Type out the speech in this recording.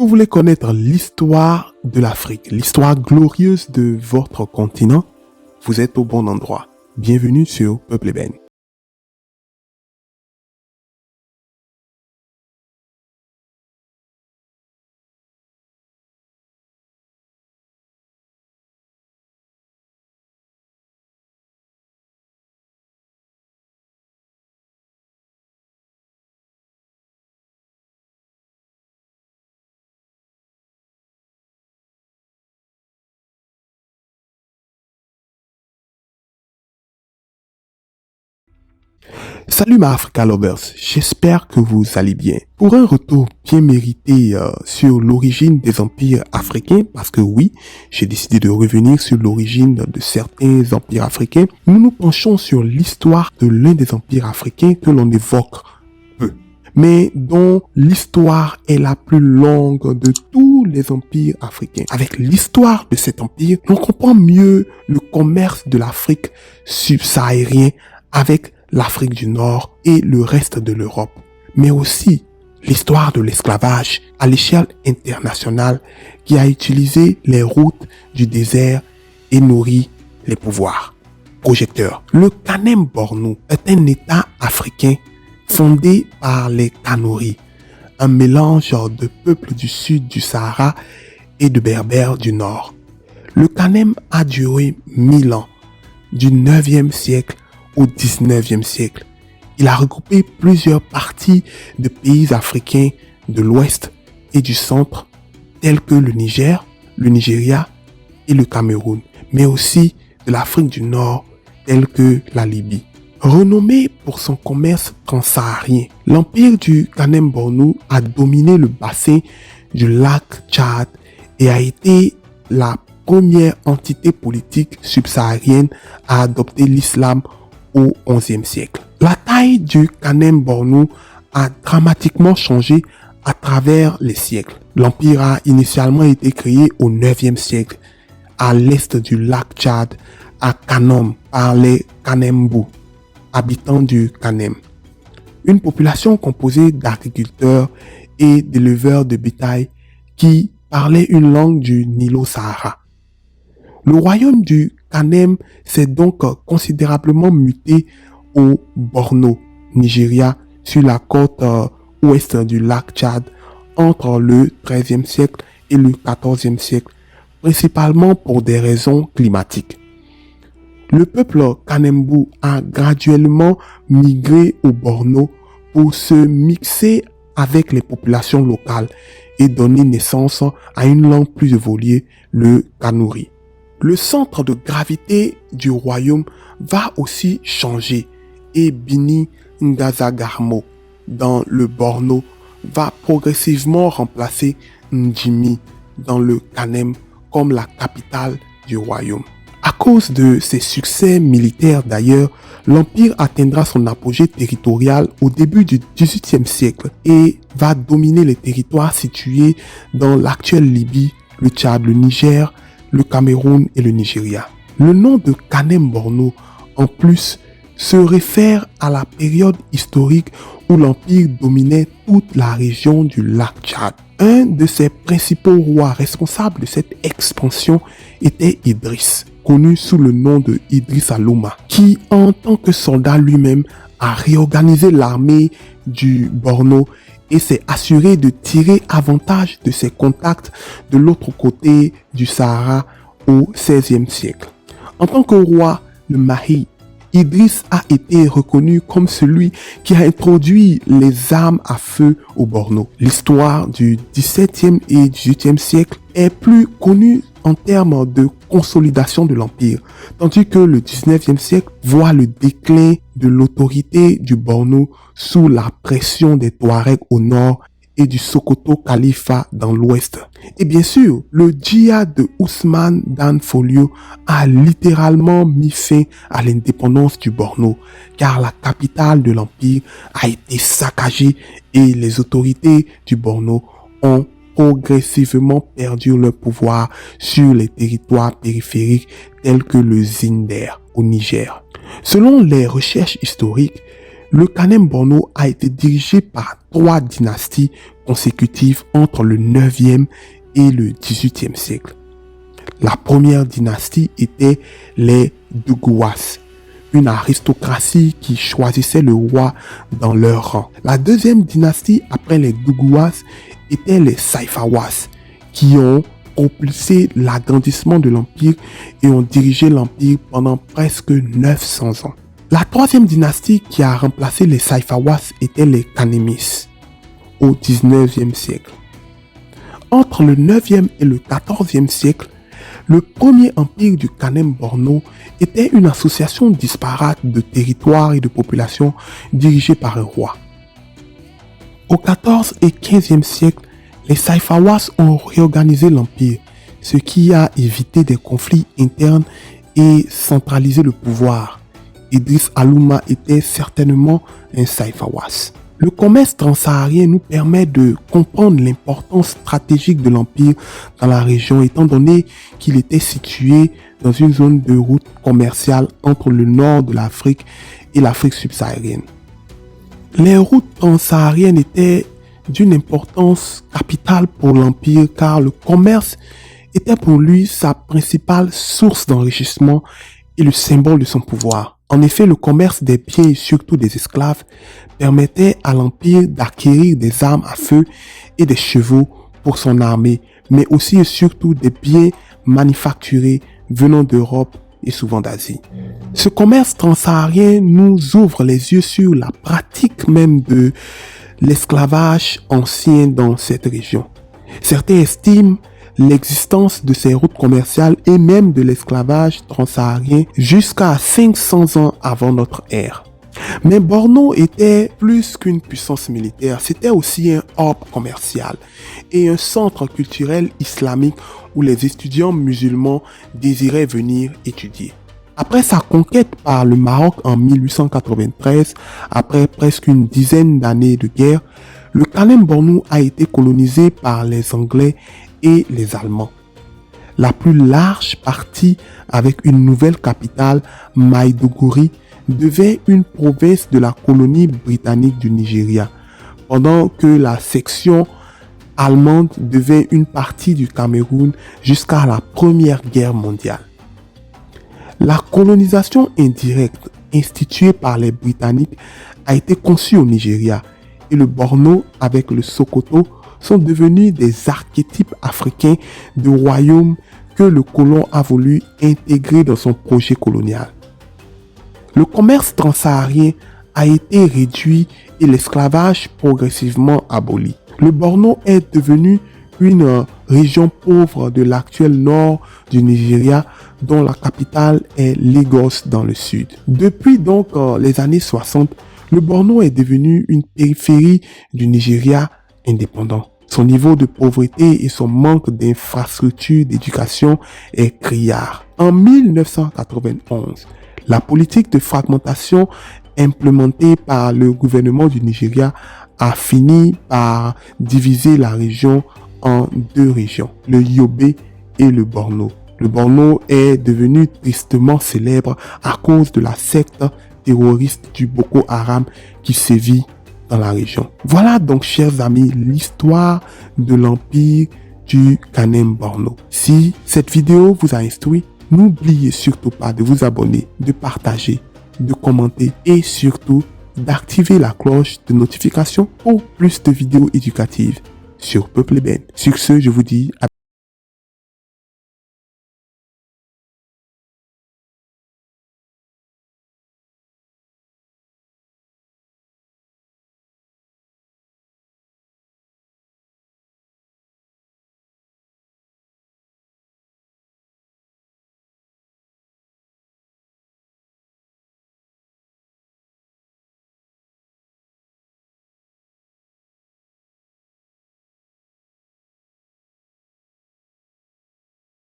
Vous voulez connaître l'histoire de l'Afrique, l'histoire glorieuse de votre continent? Vous êtes au bon endroit. Bienvenue sur Peuple Ébène. Salut ma Africa Lovers, j'espère que vous allez bien. Pour un retour bien mérité sur l'origine des empires africains, parce que oui, j'ai décidé de revenir sur l'origine de certains empires africains, nous nous penchons sur l'histoire de l'un des empires africains que l'on évoque peu, mais dont l'histoire est la plus longue de tous les empires africains. Avec l'histoire de cet empire, on comprend mieux le commerce de l'Afrique subsaharienne avec l'Afrique du Nord et le reste de l'Europe, mais aussi l'histoire de l'esclavage à l'échelle internationale qui a utilisé les routes du désert et nourri les pouvoirs projecteurs. Le Kanem-Bornou est un État africain fondé par les Kanouris, un mélange de peuples du sud du Sahara et de berbères du nord. Le Kanem a duré 1000 ans, du 9e siècle au 19e siècle. Il a regroupé plusieurs parties de pays africains de l'Ouest et du Centre, tels que le Niger, le Nigeria et le Cameroun, mais aussi de l'Afrique du Nord, tels que la Libye. Renommé pour son commerce transsaharien, l'empire du Kanem-Bornou a dominé le bassin du lac Tchad et a été la première entité politique subsaharienne à adopter l'islam au XIe siècle. La taille du Kanem-Bornou a dramatiquement changé à travers les siècles. L'empire a initialement été créé au IXe siècle, à l'est du lac Tchad, à Kanom, par les Kanembou, habitants du Kanem. Une population composée d'agriculteurs et d'éleveurs de bétail qui parlaient une langue du Nilo-Sahara. Le royaume du Kanem s'est donc considérablement muté au Borno, Nigeria, sur la côte ouest du lac Tchad entre le XIIIe siècle et le XIVe siècle, principalement pour des raisons climatiques. Le peuple Kanembou a graduellement migré au Borno pour se mixer avec les populations locales et donner naissance à une langue plus évoluée, le Kanouri. Le centre de gravité du royaume va aussi changer et Bini Ngazagarmo dans le Borno va progressivement remplacer Ndjimi dans le Kanem comme la capitale du royaume. À cause de ses succès militaires d'ailleurs, l'empire atteindra son apogée territorial au début du XVIIIe siècle et va dominer les territoires situés dans l'actuelle Libye, le Tchad, le Niger, le Cameroun et le Nigeria. Le nom de Kanem-Bornou, en plus, se réfère à la période historique où l'empire dominait toute la région du lac Tchad. Un de ses principaux rois responsables de cette expansion était Idriss, connu sous le nom de Idriss Alouma, qui en tant que soldat lui-même a réorganisé l'armée du Borno et s'est assuré de tirer avantage de ses contacts de l'autre côté du Sahara au XVIe siècle. En tant que roi, le Mahi, Idriss a été reconnu comme celui qui a introduit les armes à feu au Borno. L'histoire du XVIIe et XVIIIe siècle est plus connue en termes de consolidation de l'empire, tandis que le XIXe siècle voit le déclin de l'autorité du Borno sous la pression des Touaregs au nord et du Sokoto Khalifa dans l'ouest. Et bien sûr, le djihad de Ousmane Dan Fodio a littéralement mis fin à l'indépendance du Borno, car la capitale de l'empire a été saccagée et les autorités du Borno ont progressivement perdu leur pouvoir sur les territoires périphériques tels que le Zinder au Niger. Selon les recherches historiques, le Kanem-Bornou a été dirigé par 3 dynasties consécutives entre le 9e et le 18e siècle. La première dynastie était les Dougouas, une aristocratie qui choisissait le roi dans leur rang. La deuxième dynastie après les Dougouas était les Saifawas, qui ont propulsé l'agrandissement de l'empire et ont dirigé l'empire pendant presque 900 ans. La troisième dynastie qui a remplacé les Saifawas était les Kanemis au 19e siècle. Entre le 9e et le 14e siècle, le premier empire du Kanem-Borno était une association disparate de territoires et de populations dirigée par un roi. Au 14 et 15e siècle, les Saifawas ont réorganisé l'empire, ce qui a évité des conflits internes et centralisé le pouvoir. Idriss Alouma était certainement un Saifawas. Le commerce transsaharien nous permet de comprendre l'importance stratégique de l'empire dans la région, étant donné qu'il était situé dans une zone de route commerciale entre le nord de l'Afrique et l'Afrique subsaharienne. Les routes transsahariennes étaient d'une importance capitale pour l'empire car le commerce était pour lui sa principale source d'enrichissement et le symbole de son pouvoir. En effet, le commerce des biens et surtout des esclaves permettait à l'empire d'acquérir des armes à feu et des chevaux pour son armée, mais aussi et surtout des biens manufacturés venant d'Europe et souvent d'Asie. Ce commerce transsaharien nous ouvre les yeux sur la pratique même de l'esclavage ancien dans cette région. Certains estiment l'existence de ces routes commerciales et même de l'esclavage transsaharien jusqu'à 500 ans avant notre ère. Mais Borno était plus qu'une puissance militaire, c'était aussi un hub commercial et un centre culturel islamique où les étudiants musulmans désiraient venir étudier. Après sa conquête par le Maroc en 1893, après presque une dizaine d'années de guerre, le Kanem-Borno a été colonisé par les Anglais et les Allemands. La plus large partie, avec une nouvelle capitale, Maïdougouri, devient une province de la colonie britannique du Nigeria, pendant que la section allemande devint une partie du Cameroun jusqu'à la Première Guerre mondiale. La colonisation indirecte instituée par les Britanniques a été conçue au Nigeria et le Borno avec le Sokoto sont devenus des archétypes africains de royaumes que le colon a voulu intégrer dans son projet colonial. Le commerce transsaharien a été réduit et l'esclavage progressivement aboli. Le Borno est devenu une région pauvre de l'actuel nord du Nigeria dont la capitale est Lagos dans le sud. Depuis donc les années 60, le Borno est devenu une périphérie du Nigeria indépendant. Son niveau de pauvreté et son manque d'infrastructures d'éducation est criard. En 1991, la politique de fragmentation implémentée par le gouvernement du Nigeria a fini par diviser la région en deux régions, le Yobe et le Borno. Le Borno est devenu tristement célèbre à cause de la secte terroriste du Boko Haram qui sévit dans la région. Voilà donc, chers amis, l'histoire de l'empire du Kanem-Borno. Si cette vidéo vous a instruit, n'oubliez surtout pas de vous abonner, de partager, de commenter et surtout d'activer la cloche de notification pour plus de vidéos éducatives sur Peuple Eben. Sur ce, je vous dis à